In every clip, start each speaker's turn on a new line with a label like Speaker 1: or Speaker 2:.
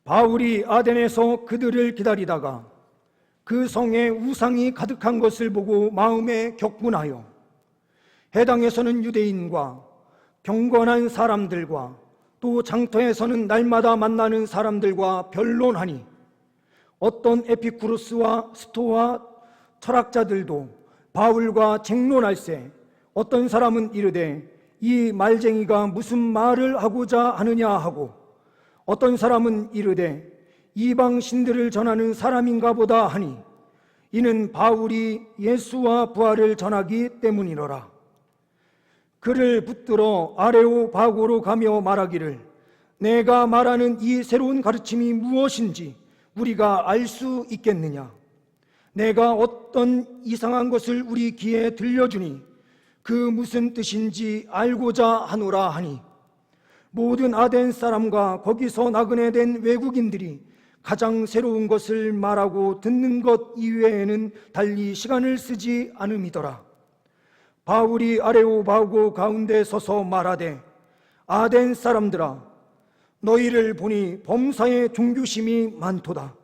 Speaker 1: 바울이 아덴에서 그들을 기다리다가 그 성에 우상이 가득한 것을 보고 마음에 격분하여 해당에서는 유대인과 경건한 사람들과 또 장터에서는 날마다 만나는 사람들과 변론하니 어떤 에피쿠로스와 스토아 철학자들도 바울과 쟁론할세 어떤 사람은 이르되 이 말쟁이가 무슨 말을 하고자 하느냐 하고 어떤 사람은 이르되 이방 신들을 전하는 사람인가 보다 하니 이는 바울이 예수와 부활을 전하기 때문이로라. 그를 붙들어 아레오바고로 가며 말하기를 내가 말하는 이 새로운 가르침이 무엇인지 우리가 알 수 있겠느냐. 내가 어떤 이상한 것을 우리 귀에 들려주니 그 무슨 뜻인지 알고자 하노라 하니 모든 아덴 사람과 거기서 나그네 된 외국인들이 가장 새로운 것을 말하고 듣는 것 이외에는 달리 시간을 쓰지 않음이더라. 바울이 아레오바고 가운데 서서 말하되 아덴 사람들아 너희를 보니 범사에 종교심이 많도다.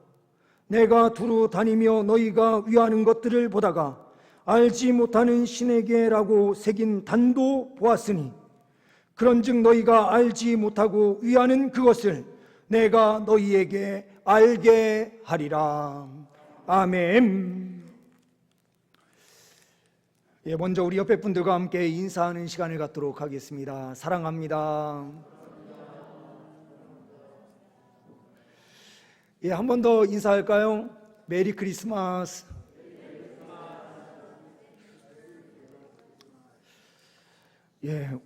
Speaker 1: 내가 두루 다니며 너희가 위하는 것들을 보다가 알지 못하는 신에게라고 새긴 단도 보았으니 그런즉 너희가 알지 못하고 위하는 그것을 내가 너희에게 알게 하리라. 아멘. 먼저 우리 옆에 분들과 함께 인사하는 시간을 갖도록 하겠습니다. 사랑합니다. 한 번 더 인사할까요? 메리 크리스마스.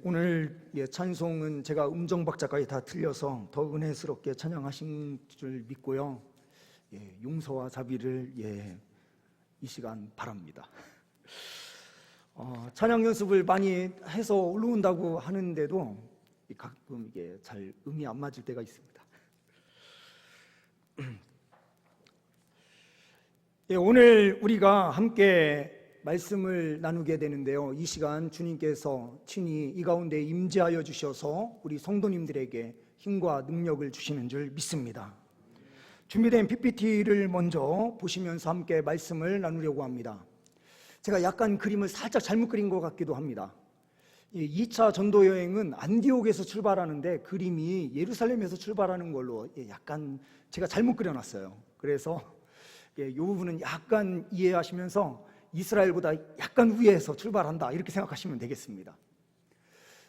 Speaker 1: 오늘 찬송은 제가 음정박자까지 다 틀려서 더 은혜스럽게 찬양하신 줄 믿고요. 용서와 자비를 이 시간 바랍니다. 찬양 연습을 많이 해서 올라온다고 하는데도 가끔 이게 잘 음이 안 맞을 때가 있습니다. 오늘 우리가 함께 말씀을 나누게 되는데요. 이 시간 주님께서 친히 이 가운데 임재하여 주셔서 우리 성도님들에게 힘과 능력을 주시는 줄 믿습니다. 준비된 PPT를 먼저 보시면서 함께 말씀을 나누려고 합니다. 제가 약간 그림을 살짝 잘못 그린 것 같기도 합니다. 2차 전도 여행은 안디옥에서 출발하는데 그림이 예루살렘에서 출발하는 걸로 약간 제가 잘못 그려놨어요. 그래서 이 부분은 약간 이해하시면서 이스라엘보다 약간 위에서 출발한다 이렇게 생각하시면 되겠습니다.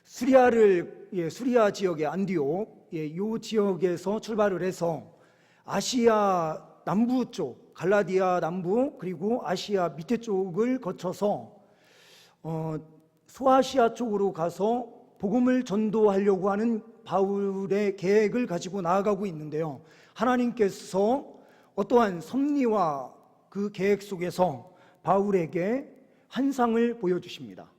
Speaker 1: 수리아 지역의 안디옥 이 지역에서 출발을 해서 아시아 남부 쪽 갈라디아 남부 그리고 아시아 밑에 쪽을 거쳐서 소아시아 쪽으로 가서 복음을 전도하려고 하는 바울의 계획을 가지고 나아가고 있는데요. 하나님께서 어떠한 섭리와 그 계획 속에서 바울에게 환상을 보여주십니다.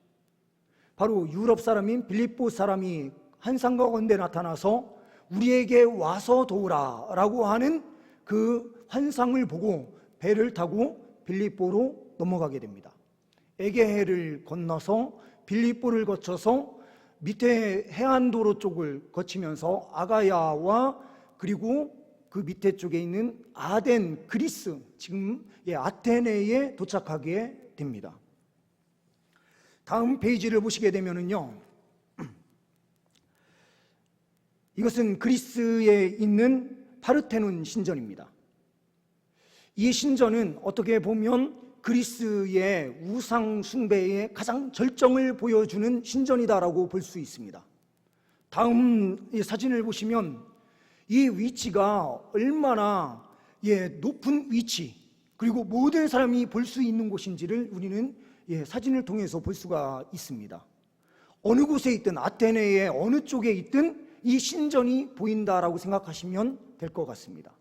Speaker 1: 바로 유럽 사람인 빌립보 사람이 환상과 건대 나타나서 우리에게 와서 도우라 라고 하는 그 환상을 보고 배를 타고 빌립보로 넘어가게 됩니다. 에게해를 건너서 빌립보를 거쳐서 밑에 해안도로 쪽을 거치면서 아가야와 그리고 그 밑에 쪽에 있는 아덴, 그리스, 지금 아테네에 도착하게 됩니다. 다음 페이지를 보시게 되면은요, 이것은 그리스에 있는 파르테논 신전입니다. 이 신전은 어떻게 보면 그리스의 우상 숭배의 가장 절정을 보여주는 신전이다라고 볼 수 있습니다. 다음 사진을 보시면 이 위치가 얼마나 높은 위치 그리고 모든 사람이 볼 수 있는 곳인지를 우리는 사진을 통해서 볼 수가 있습니다. 어느 곳에 있든 아테네의 어느 쪽에 있든 이 신전이 보인다라고 생각하시면 될 것 같습니다.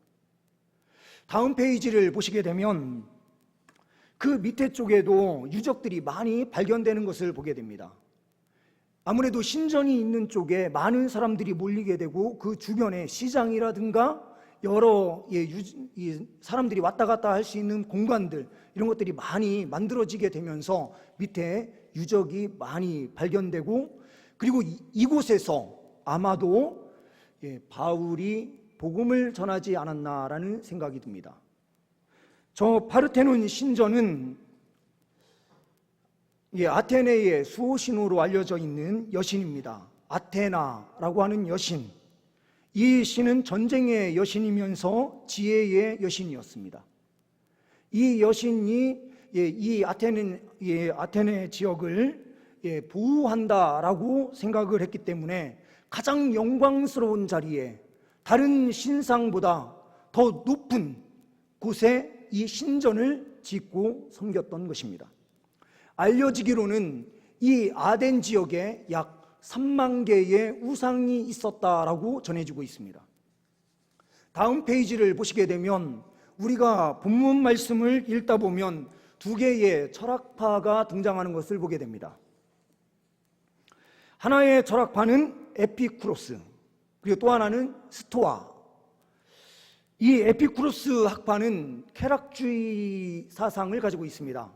Speaker 1: 다음 페이지를 보시게 되면 그 밑에 쪽에도 유적들이 많이 발견되는 것을 보게 됩니다. 아무래도 신전이 있는 쪽에 많은 사람들이 몰리게 되고 그 주변에 시장이라든가 여러 사람들이 왔다 갔다 할 수 있는 공간들 이런 것들이 많이 만들어지게 되면서 밑에 유적이 많이 발견되고 그리고 이곳에서 아마도 바울이 복음을 전하지 않았나라는 생각이 듭니다. 저 파르테논 신전은 아테네의 수호신으로 알려져 있는 여신입니다. 아테나라고 하는 여신. 이 신은 전쟁의 여신이면서 지혜의 여신이었습니다. 이 여신이 이 아테네 지역을 보호한다라고 생각을 했기 때문에 가장 영광스러운 자리에 다른 신상보다 더 높은 곳에 이 신전을 짓고 섬겼던 것입니다. 알려지기로는 이 아덴 지역에 약 3만 개의 우상이 있었다라고 전해지고 있습니다. 다음 페이지를 보시게 되면 우리가 본문 말씀을 읽다 보면 두 개의 철학파가 등장하는 것을 보게 됩니다. 하나의 철학파는 에피쿠로스, 그리고 또 하나는 스토아. 이 에피쿠로스 학파는 쾌락주의 사상을 가지고 있습니다.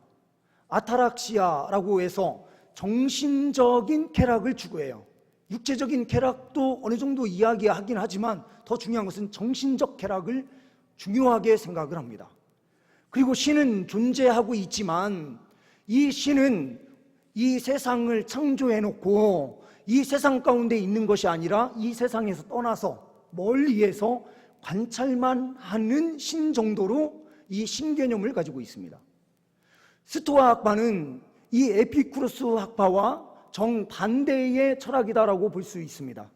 Speaker 1: 아타락시아라고 해서 정신적인 쾌락을 추구해요. 육체적인 쾌락도 어느 정도 이야기하긴 하지만 더 중요한 것은 정신적 쾌락을 중요하게 생각을 합니다. 그리고 신은 존재하고 있지만 이 신은 이 세상을 창조해놓고 이 세상 가운데 있는 것이 아니라 이 세상에서 떠나서 멀리에서 관찰만 하는 신 정도로 이 신개념을 가지고 있습니다. 스토아 학파는 이 에피쿠로스 학파와 정반대의 철학이다라고 볼 수 있습니다.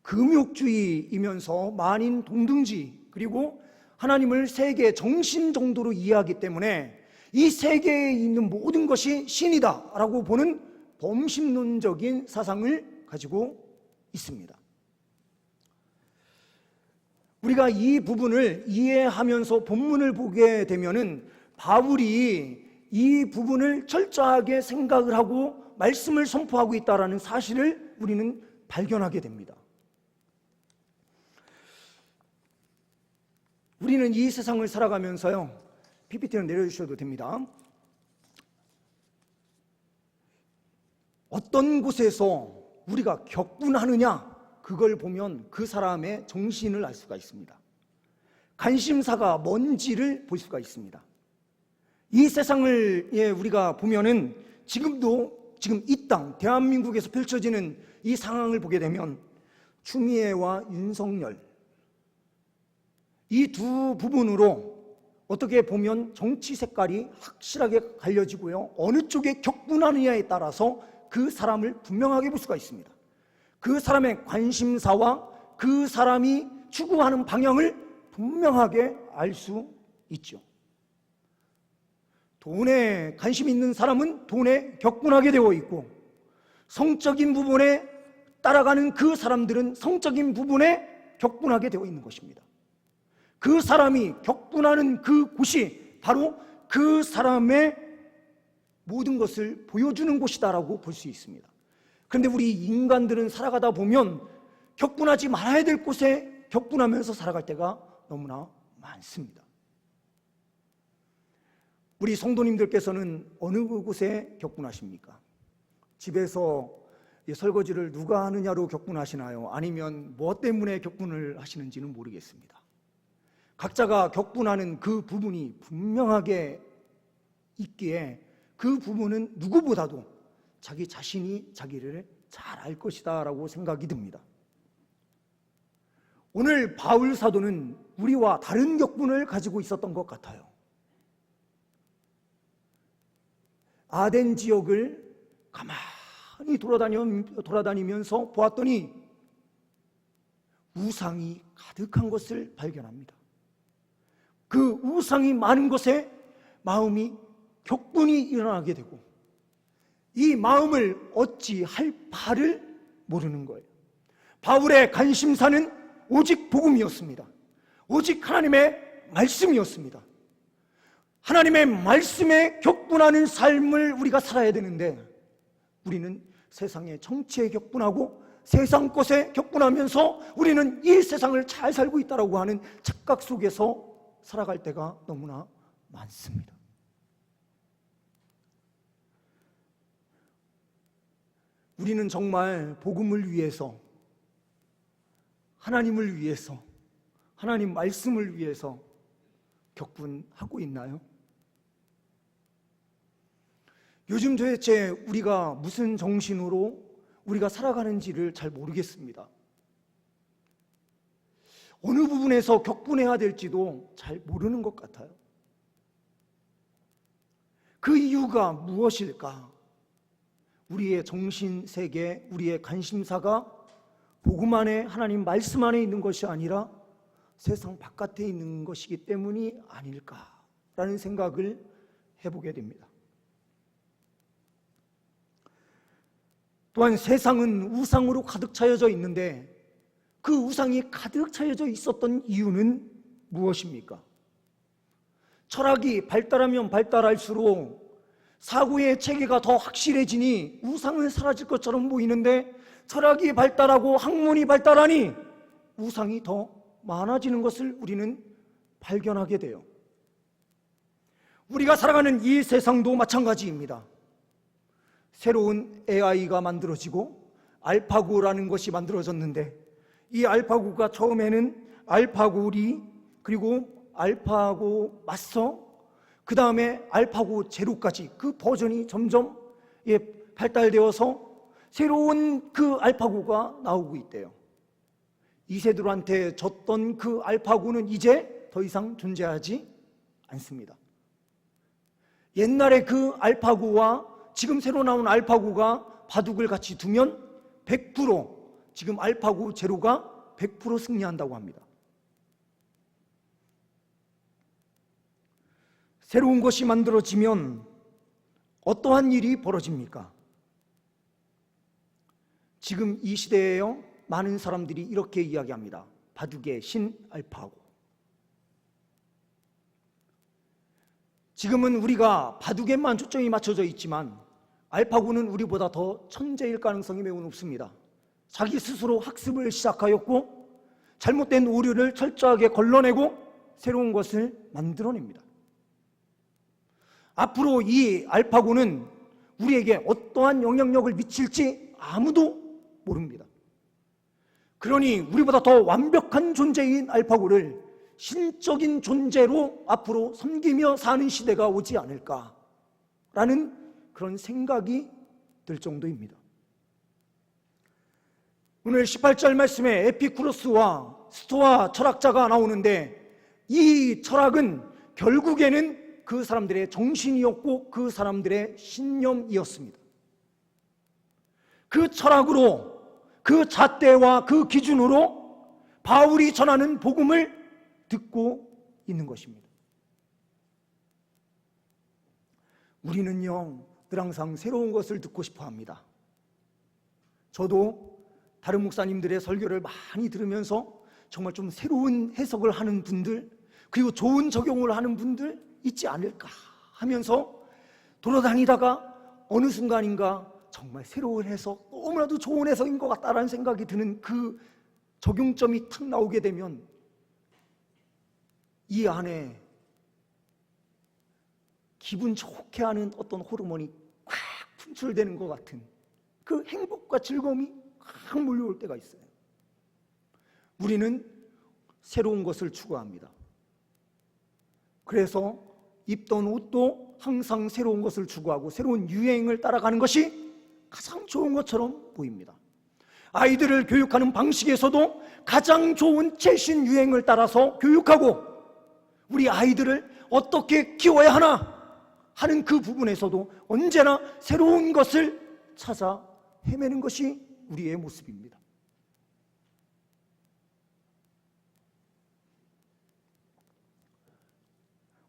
Speaker 1: 금욕주의이면서 만인 동등주의, 그리고 하나님을 세계 정신 정도로 이해하기 때문에 이 세계에 있는 모든 것이 신이다라고 보는 범신론적인 사상을 가지고 있습니다. 우리가 이 부분을 이해하면서 본문을 보게 되면은 바울이 이 부분을 철저하게 생각을 하고 말씀을 선포하고 있다는 사실을 우리는 발견하게 됩니다. 우리는 이 세상을 살아가면서요, PPT는 내려주셔도 됩니다. 어떤 곳에서 우리가 격분하느냐, 그걸 보면 그 사람의 정신을 알 수가 있습니다. 관심사가 뭔지를 볼 수가 있습니다. 이 세상을 우리가 보면은 지금 이 땅 대한민국에서 펼쳐지는 이 상황을 보게 되면 추미애와 윤석열, 이 두 부분으로 어떻게 보면 정치 색깔이 확실하게 갈려지고요, 어느 쪽에 격분하느냐에 따라서 그 사람을 분명하게 볼 수가 있습니다. 그 사람의 관심사와 그 사람이 추구하는 방향을 분명하게 알 수 있죠. 돈에 관심 있는 사람은 돈에 격분하게 되어 있고, 성적인 부분에 따라가는 그 사람들은 성적인 부분에 격분하게 되어 있는 것입니다. 그 사람이 격분하는 그 곳이 바로 그 사람의 모든 것을 보여주는 곳이다라고 볼 수 있습니다. 그런데 우리 인간들은 살아가다 보면 격분하지 말아야 될 곳에 격분하면서 살아갈 때가 너무나 많습니다. 우리 성도님들께서는 어느 곳에 격분하십니까? 집에서 설거지를 누가 하느냐로 격분하시나요? 아니면 무엇 때문에 격분을 하시는지는 모르겠습니다. 각자가 격분하는 그 부분이 분명하게 있기에 그 부분은 누구보다도 자기 자신이 자기를 잘 알 것이다 라고 생각이 듭니다. 오늘 바울 사도는 우리와 다른 격분을 가지고 있었던 것 같아요. 아덴 지역을 가만히 돌아다니면서 보았더니 우상이 가득한 것을 발견합니다. 그 우상이 많은 것에 마음이 격분이 일어나게 되고, 이 마음을 어찌할 바를 모르는 거예요. 바울의 관심사는 오직 복음이었습니다. 오직 하나님의 말씀이었습니다. 하나님의 말씀에 격분하는 삶을 우리가 살아야 되는데, 우리는 세상의 정치에 격분하고 세상 것에 격분하면서 우리는 이 세상을 잘 살고 있다고 하는 착각 속에서 살아갈 때가 너무나 많습니다. 우리는 정말 복음을 위해서, 하나님을 위해서 하나님 말씀을 위해서 격분하고 있나요? 요즘 도대체 우리가 무슨 정신으로 우리가 살아가는지를 잘 모르겠습니다. 어느 부분에서 격분해야 될지도 잘 모르는 것 같아요. 그 이유가 무엇일까? 우리의 정신세계, 우리의 관심사가 복음 안에, 하나님 말씀 안에 있는 것이 아니라 세상 바깥에 있는 것이기 때문이 아닐까라는 생각을 해보게 됩니다. 또한 세상은 우상으로 가득 차여져 있는데 그 우상이 가득 차여져 있었던 이유는 무엇입니까? 철학이 발달하면 발달할수록 사고의 체계가 더 확실해지니 우상은 사라질 것처럼 보이는데, 철학이 발달하고 학문이 발달하니 우상이 더 많아지는 것을 우리는 발견하게 돼요. 우리가 살아가는 이 세상도 마찬가지입니다. 새로운 AI가 만들어지고 알파고라는 것이 만들어졌는데, 이 알파고가 처음에는 알파고리, 그리고 알파고 마스터, 그 다음에 알파고 제로까지 그 버전이 점점 발달되어서 새로운 그 알파고가 나오고 있대요. 이세돌한테 졌던 그 알파고는 이제 더 이상 존재하지 않습니다. 옛날에 그 알파고와 지금 새로 나온 알파고가 바둑을 같이 두면 100% 지금 알파고 제로가 100% 승리한다고 합니다. 새로운 것이 만들어지면 어떠한 일이 벌어집니까? 지금 이 시대에요, 많은 사람들이 이렇게 이야기합니다. 바둑의 신 알파고. 지금은 우리가 바둑에만 초점이 맞춰져 있지만 알파고는 우리보다 더 천재일 가능성이 매우 높습니다. 자기 스스로 학습을 시작하였고 잘못된 오류를 철저하게 걸러내고 새로운 것을 만들어냅니다. 앞으로 이 알파고는 우리에게 어떠한 영향력을 미칠지 아무도 모릅니다. 그러니 우리보다 더 완벽한 존재인 알파고를 신적인 존재로 앞으로 섬기며 사는 시대가 오지 않을까라는 그런 생각이 들 정도입니다. 오늘 18절 말씀에 에피쿠로스와 스토아 철학자가 나오는데, 이 철학은 결국에는 그 사람들의 정신이었고 그 사람들의 신념이었습니다. 그 철학으로, 그 잣대와 그 기준으로 바울이 전하는 복음을 듣고 있는 것입니다. 우리는요, 늘 항상 새로운 것을 듣고 싶어 합니다. 저도 다른 목사님들의 설교를 많이 들으면서 정말 좀 새로운 해석을 하는 분들, 그리고 좋은 적용을 하는 분들 있지 않을까 하면서 돌아다니다가 어느 순간인가 정말 새로운 해석, 너무나도 좋은 해석인 것 같다라는 생각이 드는 그 적용점이 탁 나오게 되면 이 안에 기분 좋게 하는 어떤 호르몬이 꽉 분출되는 것 같은 그 행복과 즐거움이 확 몰려올 때가 있어요. 우리는 새로운 것을 추구합니다. 그래서 입던 옷도 항상 새로운 것을 추구하고 새로운 유행을 따라가는 것이 가장 좋은 것처럼 보입니다. 아이들을 교육하는 방식에서도 가장 좋은 최신 유행을 따라서 교육하고, 우리 아이들을 어떻게 키워야 하나 하는 그 부분에서도 언제나 새로운 것을 찾아 헤매는 것이 우리의 모습입니다.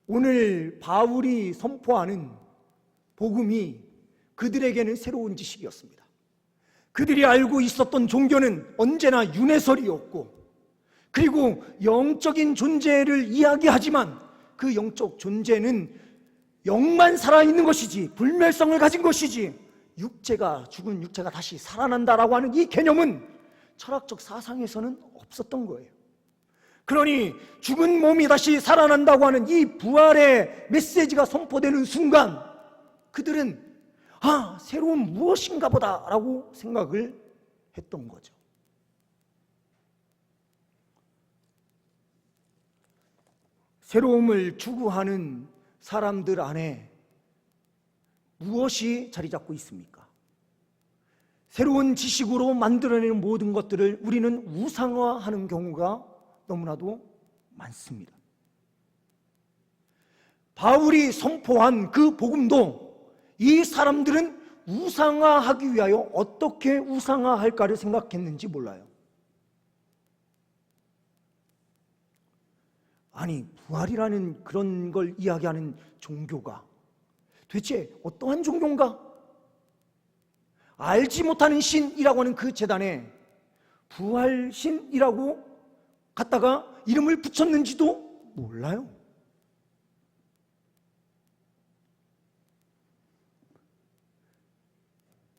Speaker 1: 오늘 바울이 선포하는 복음이 그들에게는 새로운 지식이었습니다. 그들이 알고 있었던 종교는 언제나 윤회설이었고, 그리고 영적인 존재를 이야기하지만 그 영적 존재는 영만 살아있는 것이지, 불멸성을 가진 것이지, 죽은 육체가 다시 살아난다라고 하는 이 개념은 철학적 사상에서는 없었던 거예요. 그러니 죽은 몸이 다시 살아난다고 하는 이 부활의 메시지가 선포되는 순간 그들은 새로운 무엇인가 보다라고 생각을 했던 거죠. 새로움을 추구하는 사람들 안에 무엇이 자리 잡고 있습니까? 새로운 지식으로 만들어내는 모든 것들을 우리는 우상화하는 경우가 너무나도 많습니다. 바울이 선포한 그 복음도 이 사람들은 우상화하기 위하여 어떻게 우상화할까를 생각했는지 몰라요. 아니, 부활이라는 그런 걸 이야기하는 종교가 도대체 어떠한 종교인가? 알지 못하는 신이라고 하는 그 제단에 부활신이라고 갖다가 이름을 붙였는지도 몰라요.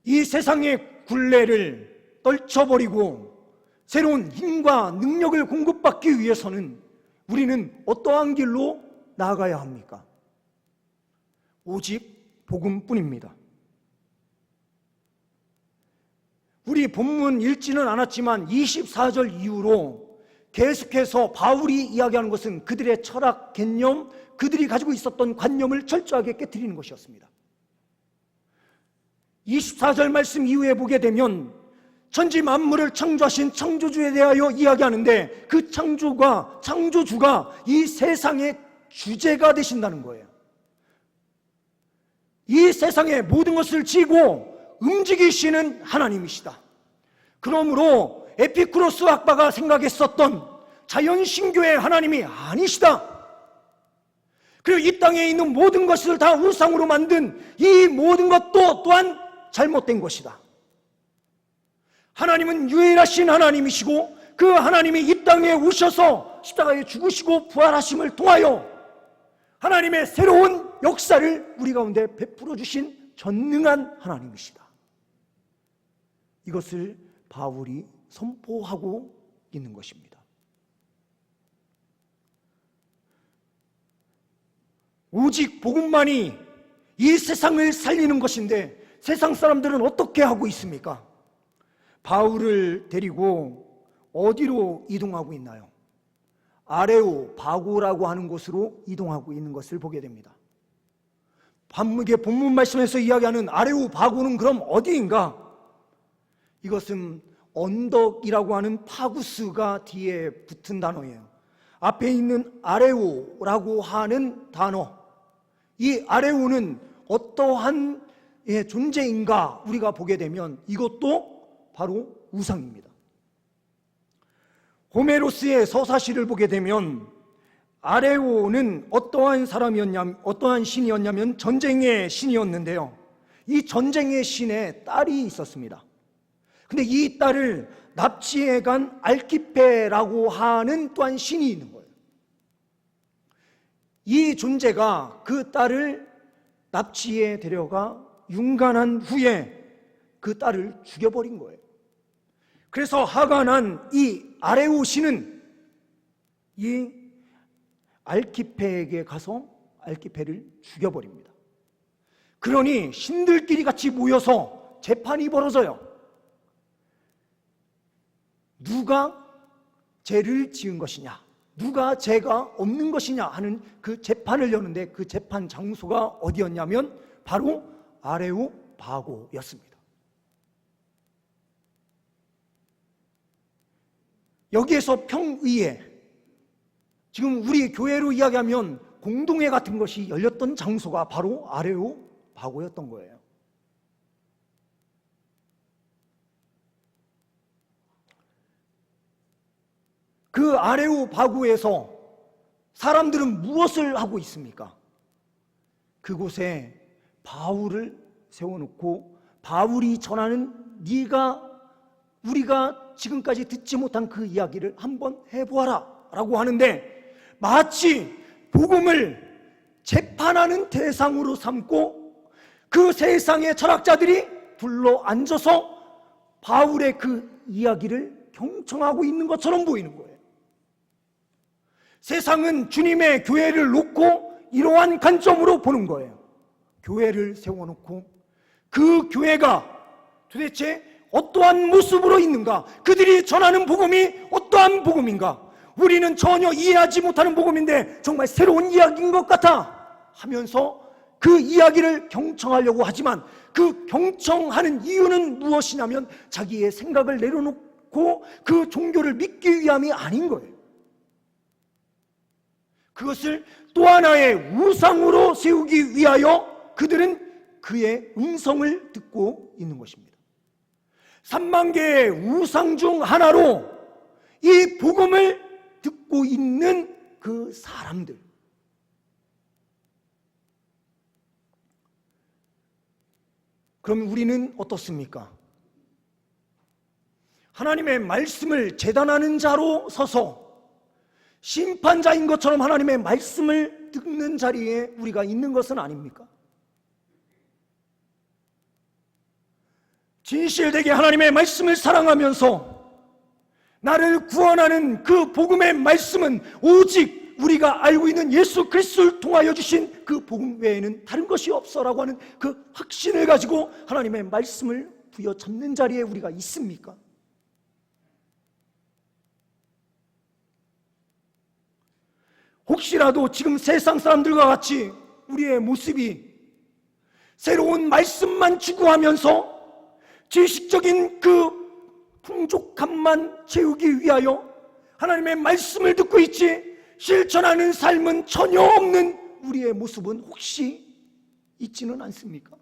Speaker 1: 이 세상의 굴레를 떨쳐버리고 새로운 힘과 능력을 공급받기 위해서는 우리는 어떠한 길로 나아가야 합니까? 오직 복음뿐입니다. 우리 본문 읽지는 않았지만 24절 이후로 계속해서 바울이 이야기하는 것은 그들의 철학, 개념, 그들이 가지고 있었던 관념을 철저하게 깨트리는 것이었습니다. 24절 말씀 이후에 보게 되면 천지 만물을 창조하신 창조주에 대하여 이야기하는데 그 창조주가 이 세상의 주제가 되신다는 거예요. 이 세상의 모든 것을 지고 움직이시는 하나님이시다. 그러므로 에피쿠로스 학파가 생각했었던 자연신교의 하나님이 아니시다. 그리고 이 땅에 있는 모든 것을 다 우상으로 만든 이 모든 것도 또한 잘못된 것이다. 하나님은 유일하신 하나님이시고 그 하나님이 이 땅에 오셔서 십자가에 죽으시고 부활하심을 통하여 하나님의 새로운 역사를 우리 가운데 베풀어 주신 전능한 하나님이시다. 이것을 바울이 선포하고 있는 것입니다. 오직 복음만이 이 세상을 살리는 것인데 세상 사람들은 어떻게 하고 있습니까? 바울을 데리고 어디로 이동하고 있나요? 아레오바고라고 하는 곳으로 이동하고 있는 것을 보게 됩니다. 본문 말씀에서 이야기하는 아레오바고는 그럼 어디인가? 이것은 언덕이라고 하는 파구스가 뒤에 붙은 단어예요. 앞에 있는 아레오라고 하는 단어, 이 아레오는 어떠한 존재인가 우리가 보게 되면 이것도 바로 우상입니다. 호메로스의 서사시를 보게 되면 아레오는 어떠한 신이었냐면 전쟁의 신이었는데요. 이 전쟁의 신에 딸이 있었습니다. 근데 이 딸을 납치해 간 알키페라고 하는 또한 신이 있는 거예요. 이 존재가 그 딸을 납치해 데려가 융간한 후에 그 딸을 죽여버린 거예요. 그래서 화가 난 이 아레오 신은 이 알키페에게 가서 알키페를 죽여버립니다. 그러니 신들끼리 같이 모여서 재판이 벌어져요. 누가 죄를 지은 것이냐, 누가 죄가 없는 것이냐 하는 그 재판을 여는데 그 재판 장소가 어디였냐면 바로 아레오바고였습니다. 여기에서 평의회, 지금 우리 교회로 이야기하면 공동회 같은 것이 열렸던 장소가 바로 아레오바고였던 거예요. 그 아레오바고에서 사람들은 무엇을 하고 있습니까? 그곳에 바울을 세워놓고 바울이 전하는 우리가 지금까지 듣지 못한 그 이야기를 한번 해보아라 라고 하는데 마치 복음을 재판하는 대상으로 삼고 그 세상의 철학자들이 둘러앉아서 바울의 그 이야기를 경청하고 있는 것처럼 보이는 거예요. 세상은 주님의 교회를 놓고 이러한 관점으로 보는 거예요. 교회를 세워놓고 그 교회가 도대체 어떠한 모습으로 있는가? 그들이 전하는 복음이 어떠한 복음인가? 우리는 전혀 이해하지 못하는 복음인데 정말 새로운 이야기인 것 같아 하면서 그 이야기를 경청하려고 하지만 그 경청하는 이유는 무엇이냐면 자기의 생각을 내려놓고 그 종교를 믿기 위함이 아닌 거예요. 그것을 또 하나의 우상으로 세우기 위하여 그들은 그의 음성을 듣고 있는 것입니다. 3만 개의 우상 중 하나로 이 복음을 듣고 있는 그 사람들, 그럼 우리는 어떻습니까? 하나님의 말씀을 재단하는 자로 서서 심판자인 것처럼 하나님의 말씀을 듣는 자리에 우리가 있는 것은 아닙니까? 진실되게 하나님의 말씀을 사랑하면서 나를 구원하는 그 복음의 말씀은 오직 우리가 알고 있는 예수 그리스도를 통하여 주신 그 복음 외에는 다른 것이 없어라고 하는 그 확신을 가지고 하나님의 말씀을 부여잡는 자리에 우리가 있습니까? 혹시라도 지금 세상 사람들과 같이 우리의 모습이 새로운 말씀만 추구하면서 지식적인 그 풍족함만 채우기 위하여 하나님의 말씀을 듣고 있지 실천하는 삶은 전혀 없는 우리의 모습은 혹시 있지는 않습니까?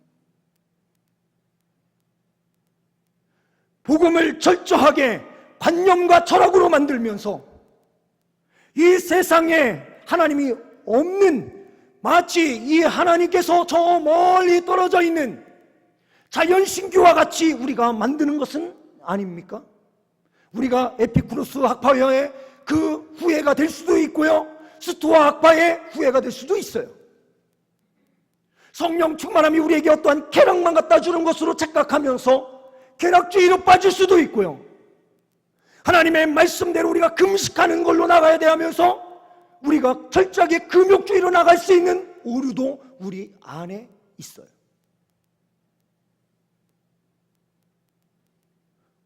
Speaker 1: 복음을 철저하게 관념과 철학으로 만들면서 이 세상에 하나님이 없는, 마치 이 하나님께서 저 멀리 떨어져 있는 자연신교와 같이 우리가 만드는 것은 아닙니까? 우리가 에피쿠로스 학파의 그 후예가 될 수도 있고요, 스토아 학파의 후예가 될 수도 있어요. 성령 충만함이 우리에게 어떠한 쾌락만 갖다 주는 것으로 착각하면서 쾌락주의로 빠질 수도 있고요, 하나님의 말씀대로 우리가 금식하는 걸로 나가야 돼 하면서 우리가 철저하게 금욕주의로 나갈 수 있는 오류도 우리 안에 있어요.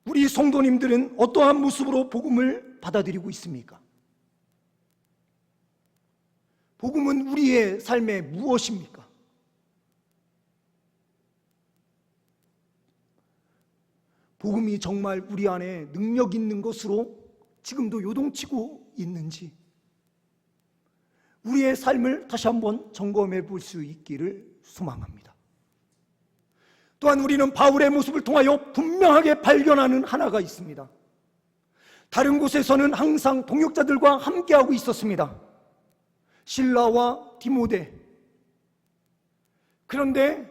Speaker 1: 우리 성도님들은 어떠한 모습으로 복음을 받아들이고 있습니까? 복음은 우리의 삶에 무엇입니까? 복음이 정말 우리 안에 능력 있는 것으로 지금도 요동치고 있는지 우리의 삶을 다시 한번 점검해 볼 수 있기를 소망합니다. 또한 우리는 바울의 모습을 통하여 분명하게 발견하는 하나가 있습니다. 다른 곳에서는 항상 동역자들과 함께하고 있었습니다. 실라와 디모데. 그런데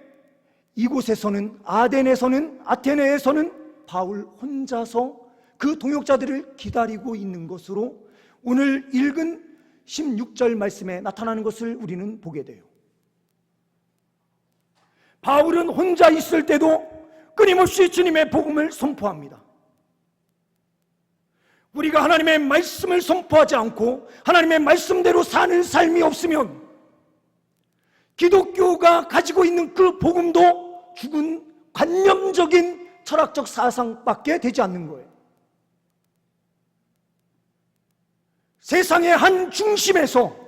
Speaker 1: 이곳에서는, 아테네에서는 바울 혼자서 그 동역자들을 기다리고 있는 것으로 오늘 읽은 16절 말씀에 나타나는 것을 우리는 보게 돼요. 바울은 혼자 있을 때도 끊임없이 주님의 복음을 선포합니다. 우리가 하나님의 말씀을 선포하지 않고 하나님의 말씀대로 사는 삶이 없으면 기독교가 가지고 있는 그 복음도 죽은 관념적인 철학적 사상밖에 되지 않는 거예요. 세상의 한 중심에서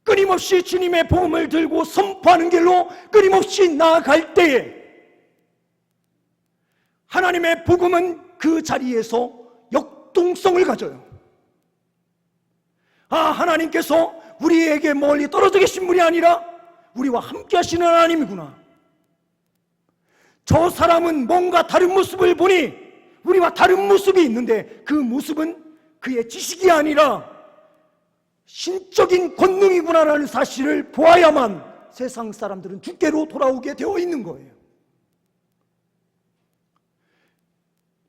Speaker 1: 끊임없이 주님의 복음을 들고 선포하는 길로 끊임없이 나아갈 때에 하나님의 복음은 그 자리에서 역동성을 가져요. 하나님께서 우리에게 멀리 떨어져 계신 분이 아니라 우리와 함께 하시는 하나님이구나. 저 사람은 뭔가 다른 모습을 보니 우리와 다른 모습이 있는데 그 모습은 그의 지식이 아니라 신적인 권능이구나라는 사실을 보아야만 세상 사람들은 주께로 돌아오게 되어 있는 거예요.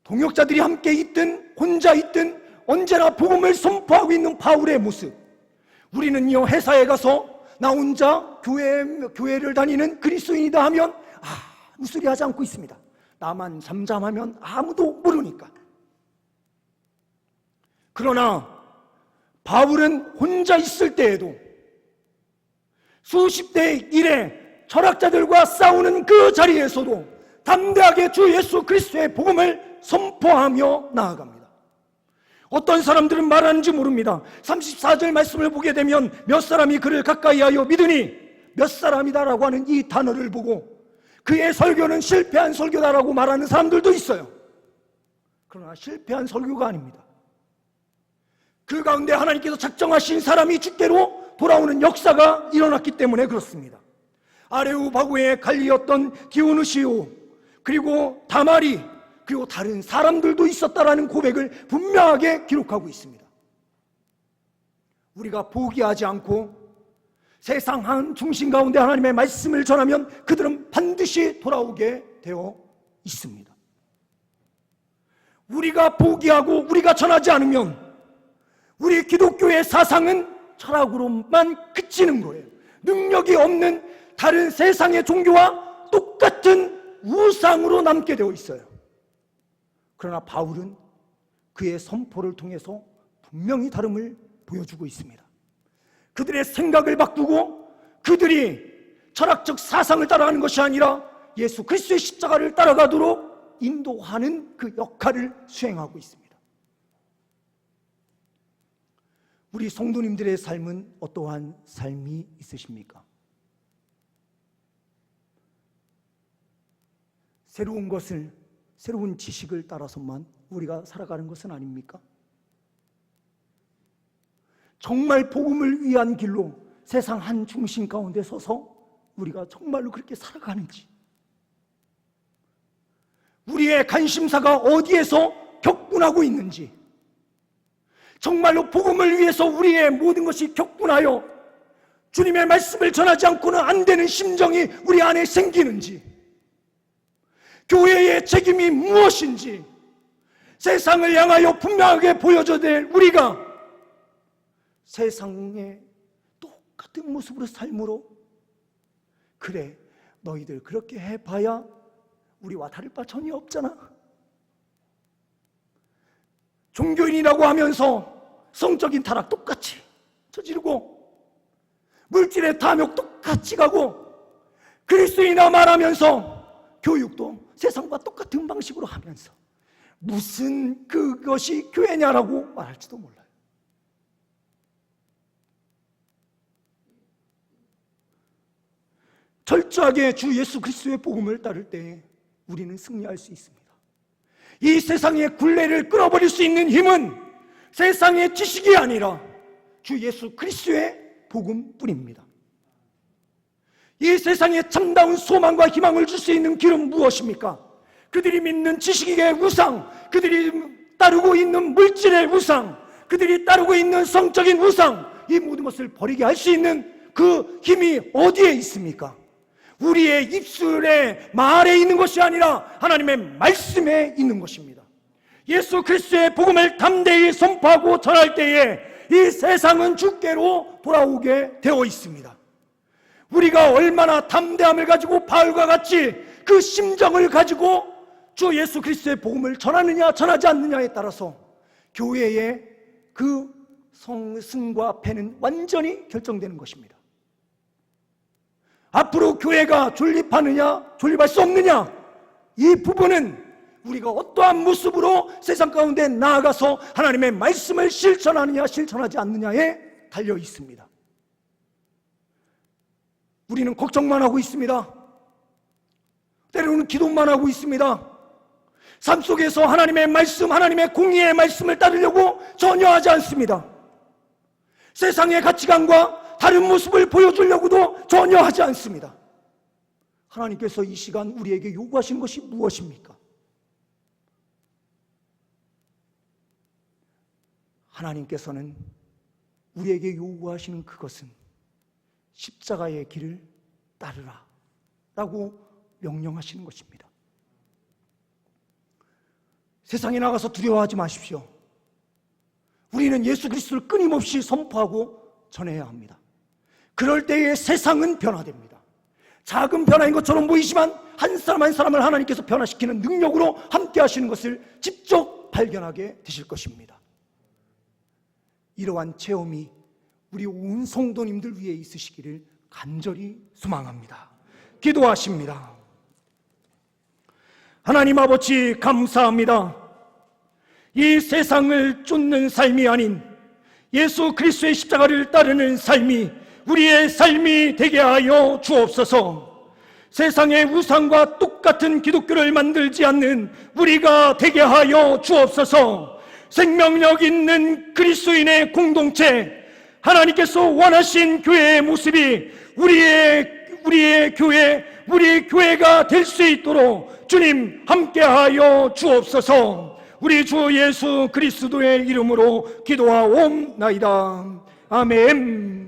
Speaker 1: 동역자들이 함께 있든 혼자 있든 언제나 복음을 선포하고 있는 바울의 모습. 우리는요, 회사에 가서 나 혼자 교회를 다니는 그리스도인이다 하면 아무 소리 하지 않고 있습니다. 나만 잠잠하면 아무도 모르니까. 그러나 바울은 혼자 있을 때에도 수십 대의 일에 철학자들과 싸우는 그 자리에서도 담대하게 주 예수 그리스도의 복음을 선포하며 나아갑니다. 어떤 사람들은 말하는지 모릅니다. 34절 말씀을 보게 되면 몇 사람이 그를 가까이하여 믿으니 몇 사람이다라고 하는 이 단어를 보고 그의 설교는 실패한 설교다라고 말하는 사람들도 있어요. 그러나 실패한 설교가 아닙니다. 그 가운데 하나님께서 작정하신 사람이 주께로 돌아오는 역사가 일어났기 때문에 그렇습니다. 아레오바고에 갈리었던 디오누시오, 그리고 다마리, 그리고 다른 사람들도 있었다라는 고백을 분명하게 기록하고 있습니다. 우리가 포기하지 않고 세상 한 중심 가운데 하나님의 말씀을 전하면 그들은 반드시 돌아오게 되어 있습니다. 우리가 포기하고 우리가 전하지 않으면 우리 기독교의 사상은 철학으로만 그치는 거예요. 능력이 없는 다른 세상의 종교와 똑같은 우상으로 남게 되어 있어요. 그러나 바울은 그의 선포를 통해서 분명히 다름을 보여주고 있습니다. 그들의 생각을 바꾸고 그들이 철학적 사상을 따라가는 것이 아니라 예수 그리스도의 십자가를 따라가도록 인도하는 그 역할을 수행하고 있습니다. 우리 성도님들의 삶은 어떠한 삶이 있으십니까? 새로운 지식을 따라서만 우리가 살아가는 것은 아닙니까? 정말 복음을 위한 길로 세상 한 중심 가운데 서서 우리가 정말로 그렇게 살아가는지, 우리의 관심사가 어디에서 격분하고 있는지, 정말로 복음을 위해서 우리의 모든 것이 격분하여 주님의 말씀을 전하지 않고는 안 되는 심정이 우리 안에 생기는지, 교회의 책임이 무엇인지 세상을 향하여 분명하게 보여줘야 될 우리가 세상의 똑같은 모습으로 삶으로, 그래 너희들 그렇게 해봐야 우리와 다를 바 전혀 없잖아, 종교인이라고 하면서 성적인 타락 똑같이 저지르고 물질의 탐욕 똑같이 가고 그리스도인이라 말하면서 교육도 세상과 똑같은 방식으로 하면서 무슨 그것이 교회냐라고 말할지도 몰라요. 철저하게 주 예수 그리스도의 복음을 따를 때 우리는 승리할 수 있습니다. 이 세상의 굴레를 끊어버릴 수 있는 힘은 세상의 지식이 아니라 주 예수 그리스도의 복음뿐입니다. 이 세상에 참다운 소망과 희망을 줄 수 있는 길은 무엇입니까? 그들이 믿는 지식의 우상, 그들이 따르고 있는 물질의 우상, 그들이 따르고 있는 성적인 우상, 이 모든 것을 버리게 할 수 있는 그 힘이 어디에 있습니까? 우리의 입술의 말에 있는 것이 아니라 하나님의 말씀에 있는 것입니다. 예수 그리스도의 복음을 담대히 선포하고 전할 때에 이 세상은 주께로 돌아오게 되어 있습니다. 우리가 얼마나 담대함을 가지고 바울과 같이 그 심정을 가지고 주 예수 그리스도의 복음을 전하느냐 전하지 않느냐에 따라서 교회의 그 승과 패는 완전히 결정되는 것입니다. 앞으로 교회가 존립하느냐 존립할 수 없느냐, 이 부분은 우리가 어떠한 모습으로 세상 가운데 나아가서 하나님의 말씀을 실천하느냐 실천하지 않느냐에 달려 있습니다. 우리는 걱정만 하고 있습니다. 때로는 기도만 하고 있습니다. 삶 속에서 하나님의 말씀, 하나님의 공의의 말씀을 따르려고 전혀 하지 않습니다. 세상의 가치관과 다른 모습을 보여주려고도 전혀 하지 않습니다. 하나님께서 이 시간 우리에게 요구하시는 것이 무엇입니까? 하나님께서는 우리에게 요구하시는 그것은 십자가의 길을 따르라 라고 명령하시는 것입니다. 세상에 나가서 두려워하지 마십시오. 우리는 예수 그리스도를 끊임없이 선포하고 전해야 합니다. 그럴 때에 세상은 변화됩니다. 작은 변화인 것처럼 보이지만 한 사람 한 사람을 하나님께서 변화시키는 능력으로 함께 하시는 것을 직접 발견하게 되실 것입니다. 이러한 체험이 우리 온 성도님들 위해 있으시기를 간절히 소망합니다. 기도하십니다. 하나님 아버지 감사합니다. 이 세상을 쫓는 삶이 아닌 예수 그리스도의 십자가를 따르는 삶이 우리의 삶이 되게 하여 주옵소서. 세상의 우상과 똑같은 기독교를 만들지 않는 우리가 되게 하여 주옵소서. 생명력 있는 그리스도인의 공동체, 하나님께서 원하신 교회의 모습이 우리의 교회가 될 수 있도록 주님 함께하여 주옵소서. 우리 주 예수 그리스도의 이름으로 기도하옵나이다. 아멘.